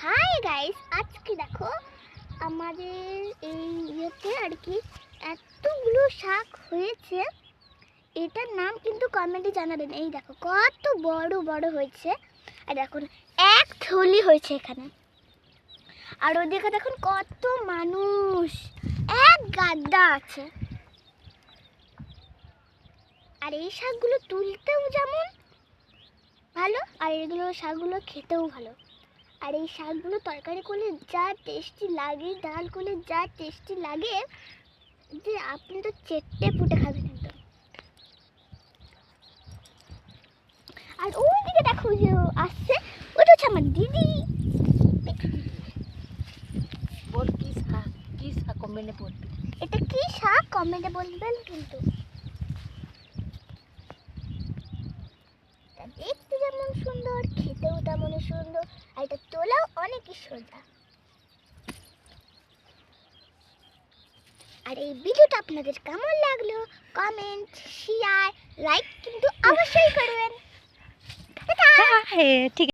Hi guys, আজকে দেখো আমাদের এই ইয়েতে আর কি এতগুলো শাক হয়েছে। এটার নাম কিন্তু কমেন্টে জানাবেন। এই দেখো কত বড় বড় হয়েছে, আর দেখুন এক থলি হয়েছে এখানে। আর ওদিকে দেখুন কত মানুষ, এক গাদা আছে। আর এই শাকগুলো তুলতেও যেমন ভালো, আর এগুলো শাকগুলো খেতেও ভালো। আর এই শাকগুলো তরকারি করলে যা টেস্টি লাগে, ডাল করলে যা টেস্টি লাগে যে আপনি তো চেটে পুটে খাবেন একদম। আর ওইদিকে দেখো যে আসছে, ওটা হচ্ছে আমার দিদি। বল কি শাক, কি শাক কমেন্টে বলবি। এটা কি শাক কমেন্টে বলবেন কিন্তু। দেখতে যেমন সুন্দর, খেতেও তেমনই সুন্দর, আর এটা তোলাও অনেকই সোজা। আর এই ভিডিওটা আপনাদের কেমন লাগলো কমেন্ট, শেয়ার, লাইক কিন্তু অবশ্যই করবেন। হ্যাঁ ঠিক।